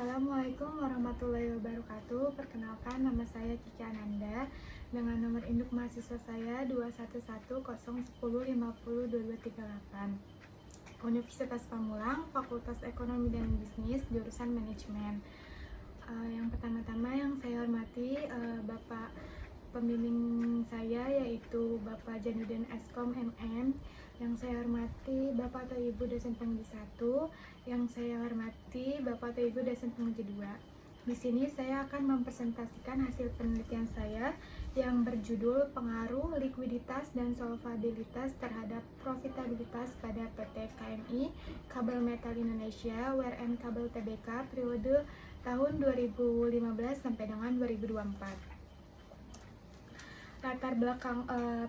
Assalamualaikum warahmatullahi wabarakatuh. Perkenalkan, nama saya Kiki Ananda dengan nomor induk mahasiswa saya 2110110502238. Universitas Pamulang, Fakultas Ekonomi dan Bisnis, jurusan Manajemen. Yang pertama-tama yang saya hormati Bapak pembimbing saya, yaitu Bapak Janudin Eskom MM. Yang saya hormati Bapak atau Ibu dosen penguji 1, yang saya hormati Bapak atau Ibu dosen penguji 2. Di sini saya akan mempresentasikan hasil penelitian saya yang berjudul Pengaruh Likuiditas dan Solvabilitas terhadap Profitabilitas pada PT KMI Kabel Metal Indonesia WRN Kabel Tbk periode tahun 2015 sampai dengan 2024. Latar belakang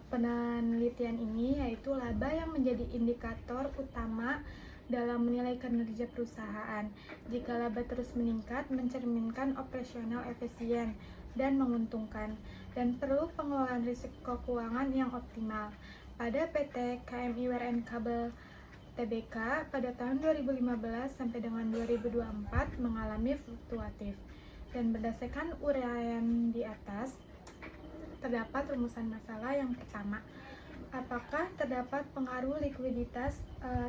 penelitian ini yaitu laba yang menjadi indikator utama dalam menilai kinerja perusahaan. Jika laba terus meningkat, mencerminkan operasional efisien dan menguntungkan, dan perlu pengelolaan risiko keuangan yang optimal. Pada PT KMI WRN Kabel Tbk pada tahun 2015 sampai dengan 2024 mengalami fluktuatif. Dan berdasarkan uraian di atas, terdapat rumusan masalah. Yang pertama, apakah terdapat pengaruh likuiditas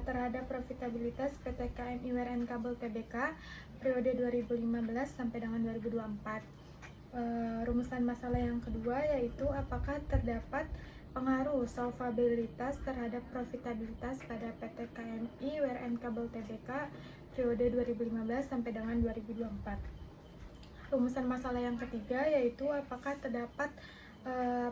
terhadap profitabilitas PT KMI WRN Kabel Tbk periode 2015 sampai dengan 2024? Rumusan masalah yang kedua yaitu apakah terdapat pengaruh solvabilitas terhadap profitabilitas pada PT KMI WRN Kabel Tbk periode 2015 sampai dengan 2024. Rumusan masalah yang ketiga yaitu apakah terdapat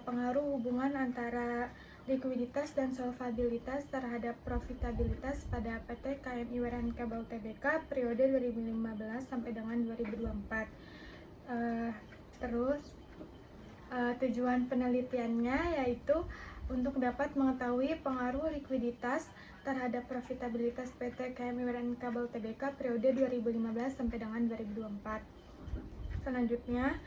pengaruh hubungan antara likuiditas dan solvabilitas terhadap profitabilitas pada PT KMI WRN Kabel Tbk periode 2015 sampai dengan 2024. Tujuan penelitiannya yaitu untuk dapat mengetahui pengaruh likuiditas terhadap profitabilitas PT KMI WRN Kabel Tbk periode 2015 sampai dengan 2024. Selanjutnya,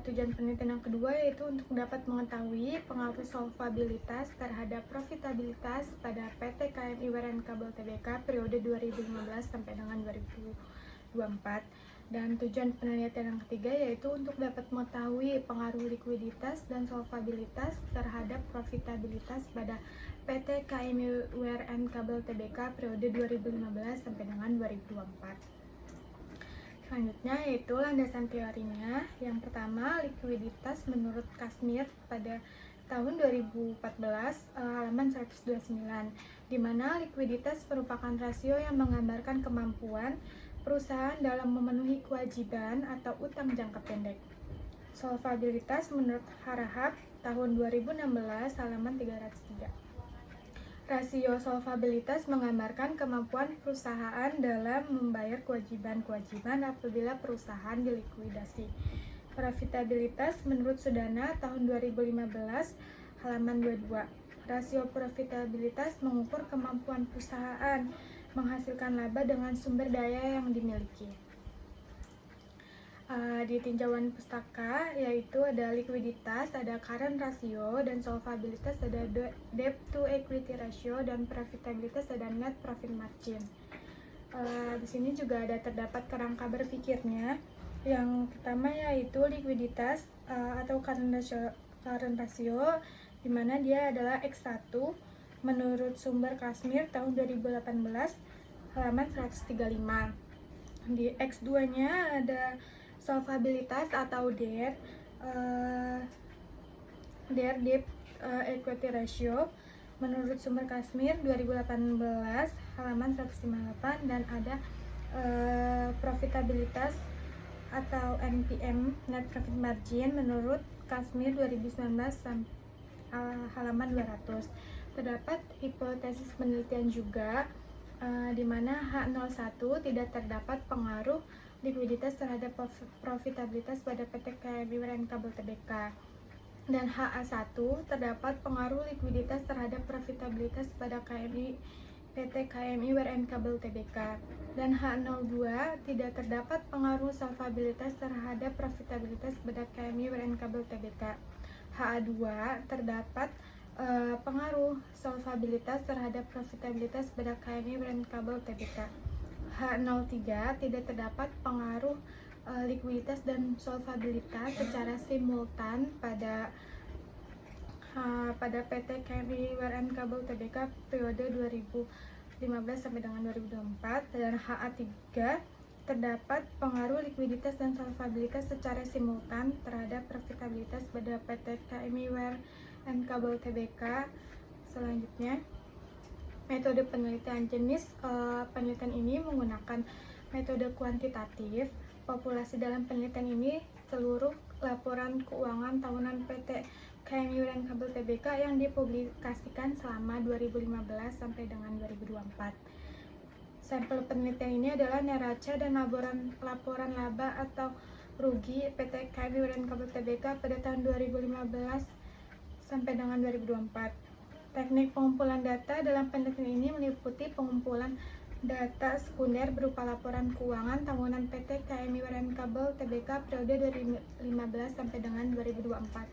tujuan penelitian yang kedua yaitu untuk dapat mengetahui pengaruh solvabilitas terhadap profitabilitas pada PT KMI WRN Kabel Tbk periode 2015 sampai dengan 2024. Dan tujuan penelitian yang ketiga yaitu untuk dapat mengetahui pengaruh likuiditas dan solvabilitas terhadap profitabilitas pada PT KMI WRN Kabel Tbk periode 2015 sampai dengan 2024. Selanjutnya yaitu landasan teorinya. Yang pertama, likuiditas menurut Kashmir pada tahun 2014 halaman 129, di mana likuiditas merupakan rasio yang menggambarkan kemampuan perusahaan dalam memenuhi kewajiban atau utang jangka pendek. Solvabilitas menurut Harahap tahun 2016 halaman 303. Rasio solvabilitas menggambarkan kemampuan perusahaan dalam membayar kewajiban-kewajiban apabila perusahaan dilikuidasi. Profitabilitas menurut Sudana tahun 2015 halaman 22. Rasio profitabilitas mengukur kemampuan perusahaan menghasilkan laba dengan sumber daya yang dimiliki. Di tinjauan pustaka yaitu ada likuiditas, ada current ratio, dan solvabilitas ada debt to equity ratio, dan profitabilitas ada net profit margin. Di sini juga ada terdapat kerangka berpikirnya. Yang pertama yaitu likuiditas atau current ratio, di mana dia adalah X1 menurut sumber Kashmir tahun 2018 halaman 135. Di X2-nya ada solvabilitas atau DER, debt equity ratio menurut sumber Kashmir 2018 halaman 158, dan ada profitabilitas atau NPM net profit margin menurut Kashmir 2019 halaman 200. Terdapat hipotesis penelitian juga di mana H01 tidak terdapat pengaruh likuiditas terhadap profitabilitas pada PT KMI WRN Kabel Tbk, dan HA1 terdapat pengaruh likuiditas terhadap profitabilitas pada PT KMI WRN Kabel Tbk, dan H02 tidak terdapat pengaruh solvabilitas terhadap profitabilitas pada KMI WRN Kabel Tbk. HA2 terdapat pengaruh solvabilitas terhadap profitabilitas pada KMI WRN Kabel Tbk. H03 tidak terdapat pengaruh likuiditas dan solvabilitas secara simultan pada PT KMI WRN Kabel Tbk periode 2015 sampai dengan 2024, dan HA3 terdapat pengaruh likuiditas dan solvabilitas secara simultan terhadap profitabilitas pada PT KMI WRN Kabel Tbk. Selanjutnya, metode penelitian. Jenis penelitian ini menggunakan metode kuantitatif. Populasi dalam penelitian ini seluruh laporan keuangan tahunan PT KMI WRN Kabel Tbk yang dipublikasikan selama 2015 sampai dengan 2024. Sampel penelitian ini adalah neraca dan laporan laba atau rugi PT KMI WRN Kabel Tbk pada tahun 2015 sampai dengan 2024. Teknik pengumpulan data dalam penelitian ini meliputi pengumpulan data sekunder berupa laporan keuangan tahunan PT KMI WRN Kabel Tbk periode 2015 sampai dengan 2024.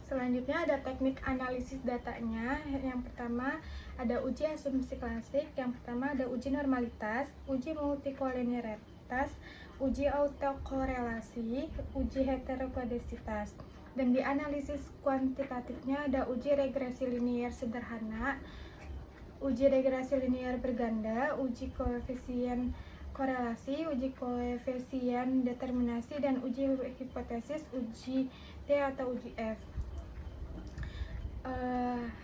Selanjutnya ada teknik analisis datanya. Yang pertama ada uji asumsi klasik, yang pertama ada uji normalitas, uji multikoliniaritas, uji autokorelasi, uji heterokodesitas. Dan di analisis kuantitatifnya ada uji regresi linier sederhana, uji regresi linier berganda, uji koefisien korelasi, uji koefisien determinasi, dan uji hipotesis, uji T atau uji F.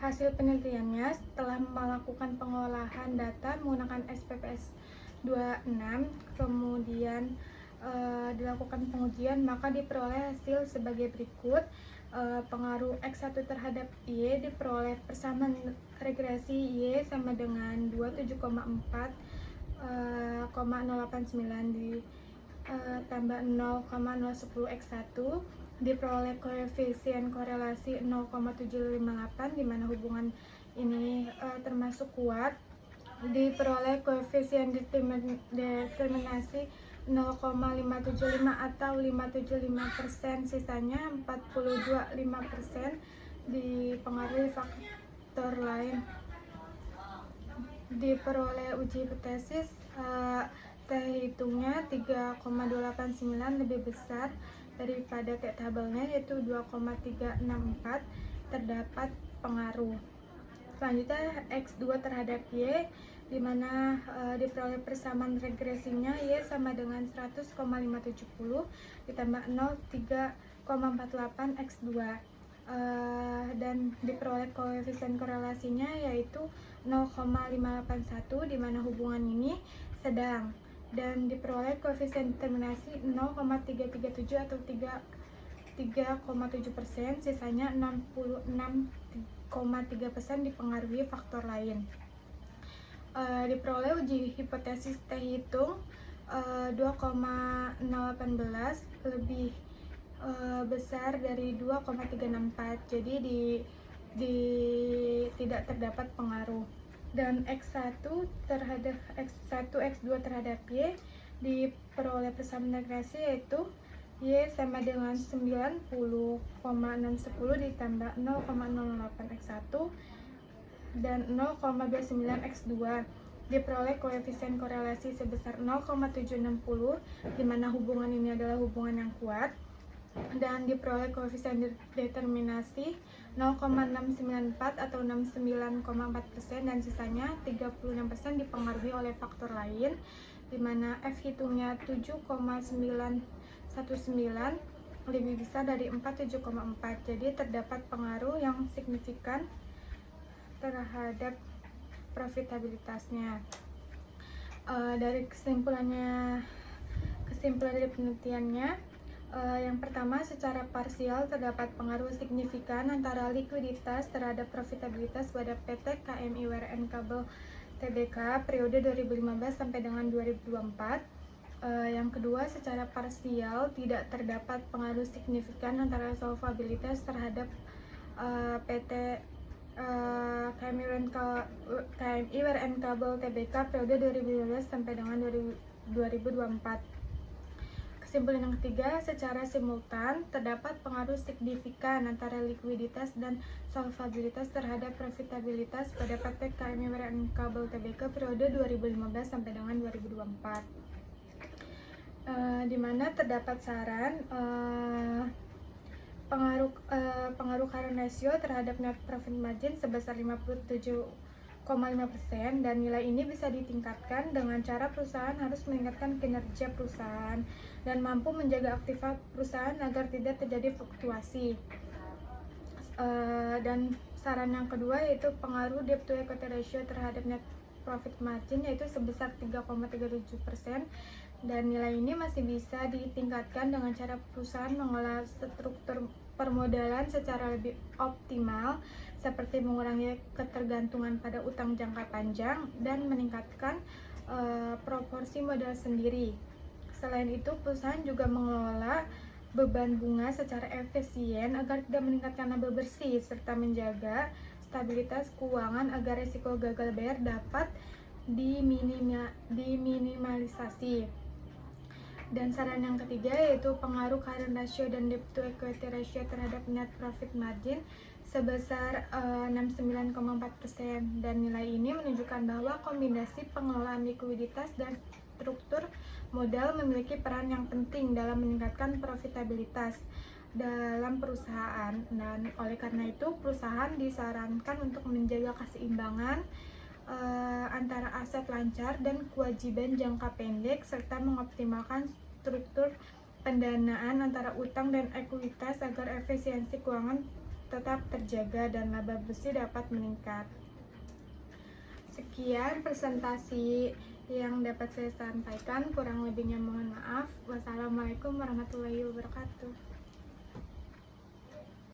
Hasil penelitiannya setelah melakukan pengolahan data menggunakan SPSS 26, kemudian dilakukan pengujian, maka diperoleh hasil sebagai berikut. Pengaruh X1 terhadap Y diperoleh persamaan regresi Y sama dengan 27,4,089 ditambah 0,010 X1, diperoleh koefisien korelasi 0,758 di mana hubungan ini termasuk kuat, diperoleh koefisien determinasi 0,575 atau 575%, sisanya 42,5% dipengaruhi faktor lain. Diperoleh uji hipotesis, T hitungnya 3,289 lebih besar daripada T tabelnya yaitu 2,364, terdapat pengaruh. Selanjutnya X2 terhadap Y, di mana diperoleh persamaan regresinya Y sama dengan 100,570 ditambah 0,348 X2, dan diperoleh koefisien korelasinya yaitu 0,581 di mana hubungan ini sedang, dan diperoleh koefisien determinasi 0,337 atau 3,7%, sisanya 66,3% dipengaruhi faktor lain. Diperoleh uji hipotesis T hitung 2,018 lebih besar dari 2,364, jadi tidak terdapat pengaruh. Dan X1 terhadap X2 terhadap Y diperoleh persamaan regresi yaitu Y sama dengan 90,610 ditambah 0,008 X1 dan 0,29 X2, diperoleh koefisien korelasi sebesar 0,760 di mana hubungan ini adalah hubungan yang kuat, dan diperoleh koefisien determinasi 0,694 atau 69,4%, dan sisanya 36% dipengaruhi oleh faktor lain di mana F hitungnya 7,919 lebih besar dari 47,4, jadi terdapat pengaruh yang signifikan terhadap profitabilitasnya. Dari kesimpulan dari penelitiannya, yang pertama, secara parsial terdapat pengaruh signifikan antara likuiditas terhadap profitabilitas pada PT KMI WRN Kabel Tbk periode 2015 sampai dengan 2024. Yang kedua, secara parsial tidak terdapat pengaruh signifikan antara solvabilitas terhadap PT KMI WRN Kabel Tbk periode 2015 sampai dengan 2024. Kesimpulan yang ketiga, secara simultan terdapat pengaruh signifikan antara likuiditas dan solvabilitas terhadap profitabilitas pada PT KMI WRN Kabel Tbk periode 2015 sampai dengan 2024. Di mana terdapat saran pengaruh current ratio terhadap net profit margin sebesar 57,5%, dan nilai ini bisa ditingkatkan dengan cara perusahaan harus meningkatkan kinerja perusahaan dan mampu menjaga aktiva perusahaan agar tidak terjadi fluktuasi. Dan saran yang kedua yaitu pengaruh debt to equity ratio terhadap net profit margin yaitu sebesar 3,37%, dan nilai ini masih bisa ditingkatkan dengan cara perusahaan mengolah struktur permodalan secara lebih optimal seperti mengurangi ketergantungan pada utang jangka panjang dan meningkatkan proporsi modal sendiri. Selain itu, perusahaan juga mengelola beban bunga secara efisien agar tidak meningkatkan laba bersih serta menjaga stabilitas keuangan agar risiko gagal bayar dapat diminimalisasi. Dan saran yang ketiga yaitu pengaruh current ratio dan debt to equity ratio terhadap net profit margin sebesar 69,4%, dan nilai ini menunjukkan bahwa kombinasi pengelolaan likuiditas dan struktur modal memiliki peran yang penting dalam meningkatkan profitabilitas dalam perusahaan, dan oleh karena itu perusahaan disarankan untuk menjaga keseimbangan antara aset lancar dan kewajiban jangka pendek serta mengoptimalkan struktur pendanaan antara utang dan ekuitas agar efisiensi keuangan tetap terjaga dan laba bersih dapat meningkat. Sekian presentasi yang dapat saya sampaikan, kurang lebihnya mohon maaf. Wassalamualaikum warahmatullahi wabarakatuh.